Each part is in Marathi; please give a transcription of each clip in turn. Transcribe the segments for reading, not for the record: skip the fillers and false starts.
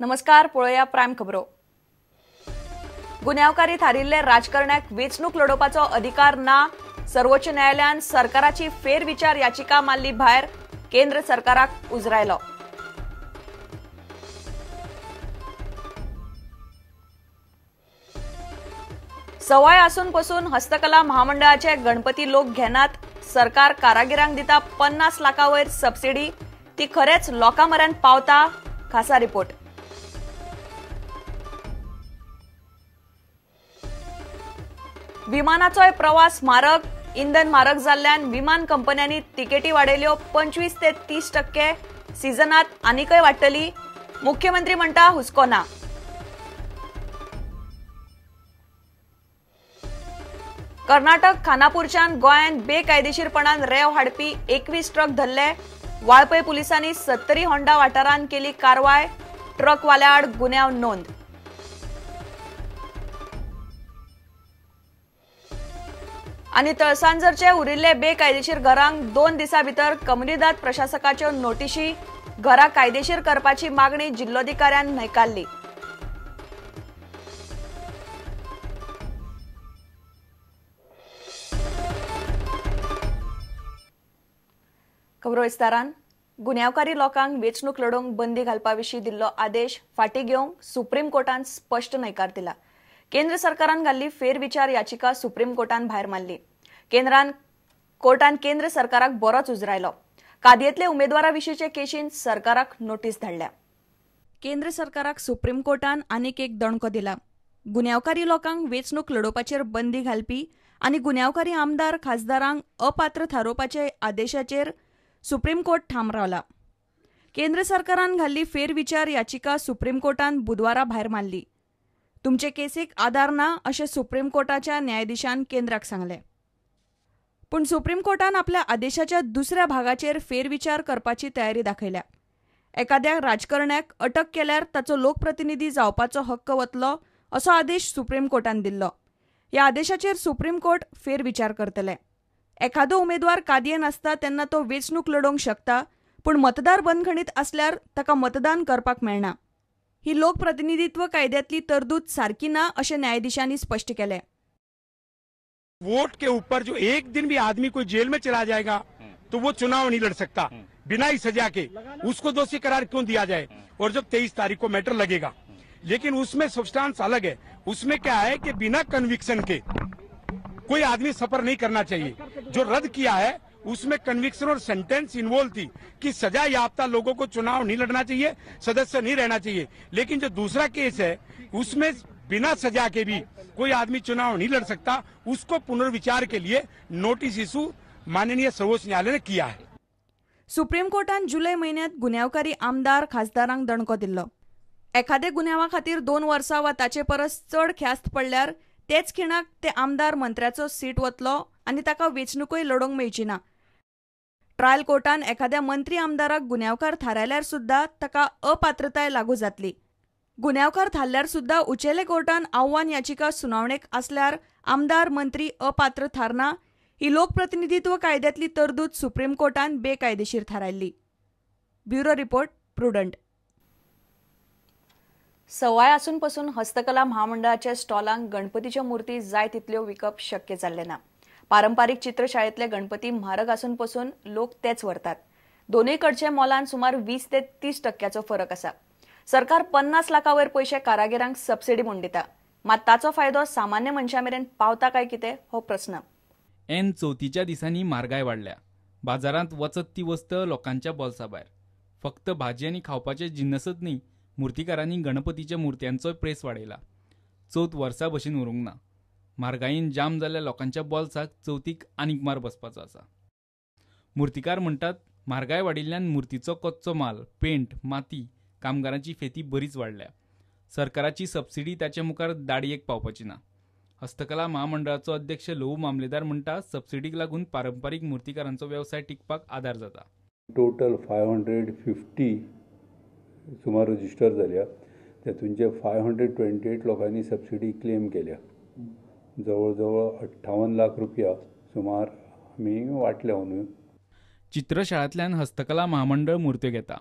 नमस्कार, पळोवया प्रायम खबरो। गुन्यांवकारी थारिल्ले राजकारण्याक वेंचणूक लडोवपाचो अधिकार ना। सर्वोच्च न्यायालयान सरकाराची फेरविचार याचिका मारली भायर। केंद्र सरकाराक उजरायलो। सवाय आसून पासून हस्तकला महामंडळाचे गणपती लोक घेनात। सरकार कारागिरांक दिता 50 लाखांवयर सबसिडी। ती खरेच लोकांमेरेन पावता? खासा रिपोर्ट। विमानाचोय प्रवास म्हारग। इंधन म्हारग जाल्ल्यान विमान कंपन्यांनी तिकेटी वाडयल्यो 25 ते 30%। सिजनात आनीकय वाडटली। मुख्यमंत्री म्हणटा हुस्को ना। कर्नाटक खानापूरच्यान गोंयान बेकायदेशीरपणान रेंव हाडपी 21 ट्रक धरले। वाळपय पुलिसांनी 70 होंडा वाठारांत केली कारवाय। ट्रकवाल्या आड गुन्यांव नोंद। आणि तळसांजरचे उरिल्ले बेकायदेशीर घरांक 2 दिसां भितर कमुनिदाद प्रशासकाच्यो नोटीशी। घरां कायदेशीर करपाची मागणी जिल्लोधिकाऱ्यान न्हयकारली। खबरो विस्तारान। गुन्यांवकारी लोकांक वेंचणूक लडोवंक बंदी घालपाविशीं दिल्लो आदेश फाटीं घेवंक सुप्रीम कोर्टान स्पश्ट न्हयकार दिला। केंद्र सरकारान घाल्ली फेरविचार याचिका सुप्रीम कोर्टान भायर मारली। कोर्टान केंद्र सरकाराक बरोच उजरायलो। कादयेंतले उमेदवाराविशींचे केशीन सरकाराक नोटीस धाडल्या। केंद्र सरकाराक सुप्रीम कोर्टान आनीक एक दणको दिला। गुन्यांवकारी लोकांक वेंचणूक लडोवपाचेर बंदी घालपी आनी गुन्यांवकारी आमदार खासदारांक अपात्र थारोवपाचे आदेशाचेर सुप्रीम कोर्ट ठाम रावला। केंद्र सरकारान घाल्ली फेरविचार याचिका सुप्रीम कोर्टान बुधवारा भायर मारली। तुमचे केसीक आधार ना अशें सुप्रीम कोर्टाच्या न्यायाधीशान केंद्राक सांगले। पूण सुप्रीम कोर्टान आपल्या आदेशाच्या दुसऱ्या भागाचेर फेरविचार करपाची तयारी दाखयल्या। एखाद्या राजकारण्याक अटक केल्यार ताचो लोकप्रतिनिधी जावपाचो हक्क वतलो असो आदेश सुप्रीम कोर्टान दिल्लो। ह्या आदेशाचेर सुप्रीम कोर्ट फेरविचार करतले। एखादो उमेदवार कादयेन आसता तेन्ना तो वेंचणूक लडोवंक शकता, पूण मतदार बंदखणीत आसल्यार ताका मतदान करपाक मेळना। ही लोकप्रतिनिधित्व कायद्यातली तरतूद सारकी ना अशें न्यायाधीशांनी स्पष्ट केले। वोट के ऊपर जो एक दिन भी आदमी कोई जेल में चला जाएगा तो वो चुनाव नहीं लड़ सकता बिना ही सजा के। उसको दोषी करार क्यों दिया जाए? और जब 23 तारीख को मैटर लगेगा, लेकिन उसमें सब्सटेंस अलग है। उसमें क्या है कि बिना कन्विक्शन के कोई आदमी सफर नहीं करना चाहिए। जो रद्द किया है उसमें कन्विक्शन और सेंटेंस इन्वॉल्व थी कि सजा याफ्ता लोगों को चुनाव नहीं लड़ना चाहिए, सदस्य नहीं रहना चाहिए। लेकिन जो दूसरा केस है उसमें बिना सजा के भी कोई आदमी चुनाव नहीं लड़ सकता। उसको पुनर्विचार के लिए नोटिस इशू माननीय सर्वोच्च न्यायालय ने किया है। सुप्रीम कोर्टान जुलै महिन्यात गुन्यांवकारी आमदार खासदारांक दणको दिल्लो। एखादे गुन्यांवा खातीर 2 वर्सां वा ताचे परस चड ख्यास्त पडल्यार तेच खिणाक ते आमदार मंत्र्याचो सीट वतलो आनी ताका वेंचणूकय लडोवंक मेळची ना। ट्रायल कोर्टान एखाद्या मंत्री आमदाराक गुन्यांवकार थारायल्यार सुद्धा ताका अपात्रताय लागू जातली। गुन्यांवकार थारल्यार सुद्धा उचेले कोर्टान आव्हान याचिका सुनावणेक आसल्यार आमदार मंत्री अपात्र थारना। ही लोकप्रतिनिधित्व कायद्यातली तरतूद सुप्रीम कोर्टान बेकायदेशीर थारायल्ली। Bureau report, prudent. सवाय आसून पासून हस्तकला महामंडळाच्या स्टॉलांक गणपतीच्यो मूर्ती जाय तितल्यो विकप शक्य जाल्ले ना। पारंपारीक चित्रशाळेतले गणपती म्हारग आसून पासून लोक तेच व्हरतात। दोनूय कडचे मोलान सुमार 20 ते 30% फरक आसा। सरकार 50 लाखांवयर पयशे कारागिरांक सबसिडी म्हूण दिता, मात ताचो फायदो सामान्य मनशामेरेन पावता काय कितें हो प्रस्न। एन चवथीच्या दिसांनी म्हारगाय वाडल्या। बाजारांत वचत ती वस्त लोकांच्या बोल्सा भायर। फक्त भाजी आनी खावपाचे जिन्नसच न्ही, मुर्तीकारांनी गणपतीच्या मुर्त्यांचोय प्रेस वाडयला। चवथ वर्सा भशेन उरूंक ना। म्हारगायेन जाम जाल्ल्या लोकांच्या बोल्साक चवथीक आनीक मार बसपाचो आसा। मुर्तीकार म्हणटात म्हारगाय वाडिल्ल्यान मुर्तीचो कच्चो माल, पेंट, माती, कामगारांची फेती बरीच वाडल्या। सरकाराची सबसिडी ताचे मुखार दाडयेक पावपाची ना। हस्तकला महामंडळाचो अध्यक्ष लहू मामलेदार म्हणटा सबसिडीक लागून पारंपारीक मुर्तीकारांचो व्यवसाय टिकपाक आदार जाता। टोटल 550 सुमार रजिस्टर जाल्या। तातूंचे 528 लोकांनी सबसिडी क्लेम केल्या। जवळ जवळ 58 लाख रुपया सुमार आमी वाटल्या म्हणून। चित्रशाळांतल्यान हस्तकला महामंडळ मुर्त्यो घेता।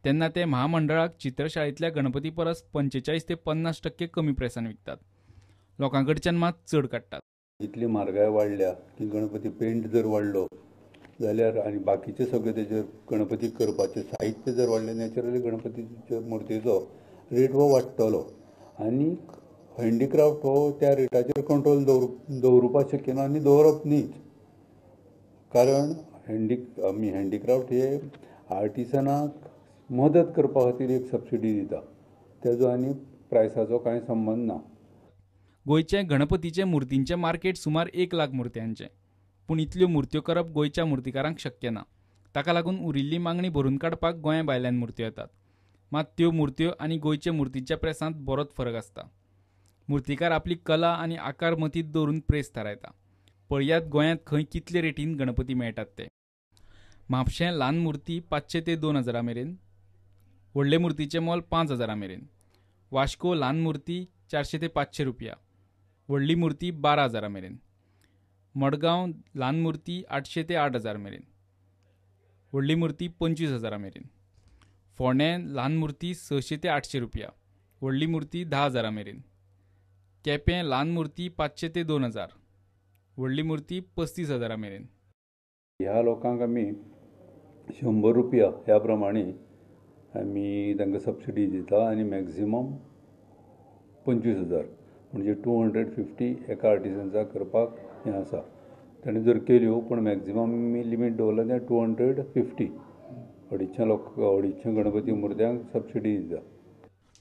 तेन्ना ते महामंडळाक चित्रशाळेंतल्या गणपती परस 45 ते 50% कमी प्रेसान विकतात. लोकांकडच्यान मात चड काडटात. इतली म्हारगाय वाडल्या की गणपती पेंट जर वाडलो जाल्यार आनी बाकीचे सगळे तेजेर गणपती करपाचें साहित्य जर वाडलें नॅचरली गणपतीच्या मुर्तीचो रेट हो वाडटलो आनी हँडीक्राफ्ट हो त्या रेटाचेर कंट्रोल दवरुपाक शक्य ना आनी दवरप न्हीच. कारण आमी हँडीक्राफ्ट हे आर्टिसनाक मदत करपा खातीर एक सबसिडी दिता, तेजो आनी प्रायसाचो कांय संबंद ना. गोंयचे गणपतीचे मुर्तींचे मार्केट सुमार 1 लाख मुर्त्यांचे, पूण इतल्यो मुर्त्यो करप गोंयच्या मुर्तीकारांक शक्य ना. ताका लागून उरिल्ली मागणी भरून काडपाक गोंया भायल्यान मुर्त्यो येतात. मात त्यो मुर्त्यो आनी गोंयचे मुर्तीच्या प्रेसांत बरोच फरक आसता. मुर्तीकार आपली कला आनी आकार मतींत दवरून प्रेस थारायता. पळयात गोंयांत खंय कितले रेटीन गणपती मेळटात ते. म्हापशें ल्हान मुर्ती 500 ते 2000 मेरेन, व्हडले मुर्तीचें मोल 5000 मेरेन. वास्को ल्हान मुर्ती 400 ते 500 रुपया, व्हडली मुर्ती 12000 मेरेन. मडगांव ल्हान मुर्ती 800 ते 8000 मेरेन, व्हडली मुर्ती 25000 मेरेन. फोंडें ल्हान मुर्ती 600 ते 800 रुपया, व्हडली मुर्ती 10000 मेरेन. केपें ल्हान मुर्ती 500 ते 2000, व्हडली मुर्ती 35000 मेरेन. ह्या लोकांक आमी 100 रुपया ह्या प्रमाणे आमी तांकां सबसिडी दिता आनी मॅक्झिमम 25000 म्हणजे 250 एका आर्टिसन्साक करपाक हें आसा. ताणें जर केल्यो पूण मॅक्झिमम आमी लिमीट दवरला तें 250. 250 गणपती मुर्त्यांक सबसिडी दिता.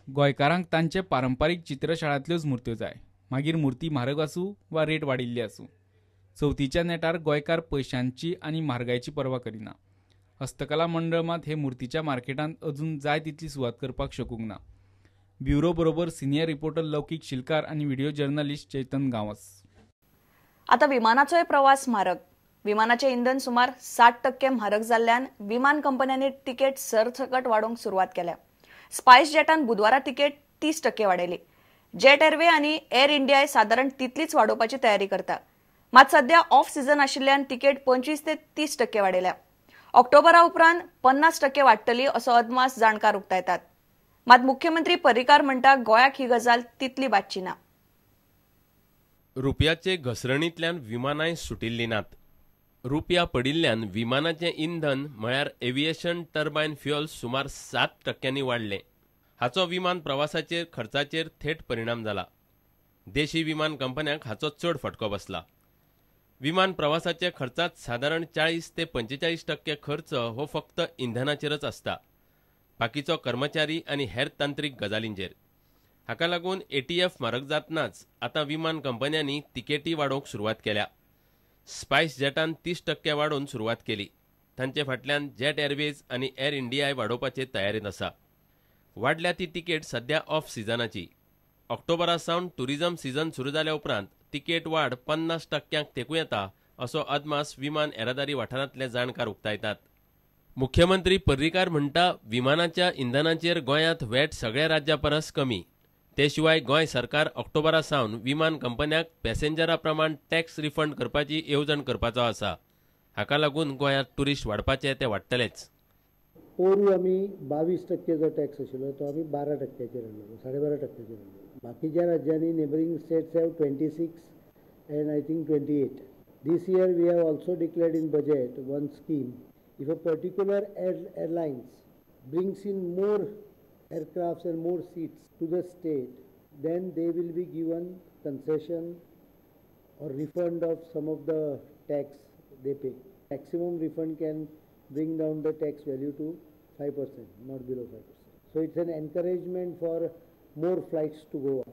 गोंयकारांक तांचे पारंपारीक चित्रशाळांतल्योच मुर्त्यो जाय, मागीर मुर्ती म्हारग आसूं वा रेट वाडिल्ली आसूं. चवथीच्या नेटार गोंयकार पयशांची आनी म्हारगायची पर्वा करिना. हस्तकला मंडळ मात हे मुर्तीच्या मार्केटांत अजून जाय तितली सुवात करपाक शकूंक ना. ब्युरो बरोबर सिनियर रिपोर्टर लौकीक शिलकार आनी व्हिडिओ जर्नलिस्ट चैतन गांवस. आता विमानाचोय प्रवास म्हारग. विमानाचें इंधन सुमार 60% म्हारग जाल्ल्यान विमान कंपन्यांनी तिकेट सरसकट वाडोवंक सुरवात केल्या. स्पायस जेटान बुधवारा तिकेट 30% वाडयली. जेट एअरवे आनी एअर इंडियाय सादारण तितलीच वाडोवपाची तयारी करता. मात सध्या ऑफ सीझन आशिल्ल्यान तिकेट 25 ते 30% वाडयल्या. ऑक्टोबरा उपरांत 50% वाडटली असो अदमास जाणकार उक्तायतात. मात मुख्यमंत्री पर्रीकार म्हणटा गोंयाक ही गजाल तितली बादची ना. रुपयाचे घसरणींतल्यान विमानांय सुटिल्लीं नात. रुपया पडिल्ल्यान विमानाचें इंधन म्हळ्यार एव्हिएशन टर्बायन फ्युअल सुमार 7% वाडलें. हाचो विमान प्रवासाचेर खर्चाचेर थेट परिणाम जाला. देशी विमान कंपन्यांक हाचो चड फटको बसला. विमान प्रवासाच्या खर्चात सादारण 40 ते 45% खर्च हो फक्त इंधनाचेरच आसता, बाकीचो कर्मचारी आनी हेर तांत्रीक गजालींचेर. हाका लागून ATF म्हारग जातनाच आतां विमान कंपन्यांनी तिकेटी वाडोवंक सुरवात केल्या. स्पायस जेटान 30% वाडोवन सुरवात केली. तांचे फाटल्यान जेट एअरवेज आनी एअर इंडियाय वाडोवपाचे तयारेंत आसा. वाडल्या ती तिकेट सध्या ऑफ सिजनाची. ऑक्टोबरा सावन टुरिझम सिजन सुरू जाल्या उपरांत तिकेट वाड 50% तेंकूं येता असो अदमास विमान येरादारी वाठारांतले जाणकार उक्तायतात. मुख्यमंत्री पर्रीकार म्हणटा विमानाच्या इंधनाचेर गोंयांत वॅट सगळ्या राज्यां परस कमी. ते शिवाय गोंय सरकार ऑक्टोबरा सावन विमान कंपन्यांक पॅसेंजरा प्रमाण टॅक्स रिफंड करपाची येवजण करपाचो आसा. हाका लागून गोंयांत टुरिस्ट वाडपाचे ते वाडटलेच. पोरू आमी 22% जो टॅक्स आशिल्लो तो आमी 12%चेर हाडलो, 12.5%चेर हाडलो. बाकीच्या राज्यांनी neighbouring states have 26 and I think 28. This year we have also declared in budget one scheme. If a particular airlines brings in more aircrafts and more seats to the state, then they will be given concession or refund of some of the tax they pay. Maximum refund can bring down the tax value to 5%, not below 5%. So it's an encouragement for more flights to Goa.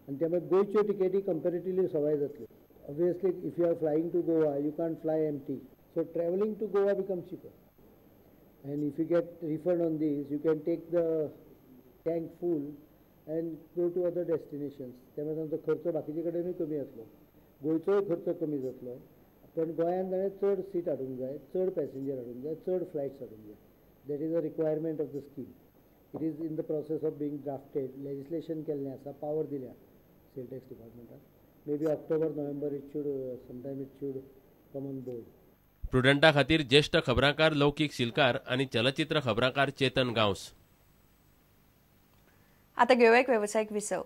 And त्यामुळे गोयच्यो टिकेटी कंपॅरेटिवली सवाय जातल्यो. Obviously, if you are flying to Goa, you can't fly empty. So traveling to Goa becomes cheaper. And if you get refund on these, you can take the tank full and go to other destinations. त्यामुळे तुमचो खर्च बाकीचे कडेनूय कमी जातलो. गोयचोय खर्च कमी जातलो. पण गोंयांत चड सीट हाडूंक जाय, चड पॅसेंजर हाडूंक जाय, चड फ्लायट्स हाडूंक जाय. That is a requirement of the scheme. It is in the process of being drafted. Legislation केल्लें आसा, power दिल्या सेल टॅक्स डिपार्टमेंटाक. Maybe October, November it should, sometime it should come on board. प्रुडंटा खातीर ज्येष्ठ खबराकार लौकीक शिलकार आनी चलचित्र खबराकार चेतन गांवस. आता घेऊया एक व्यावसायिक विसव.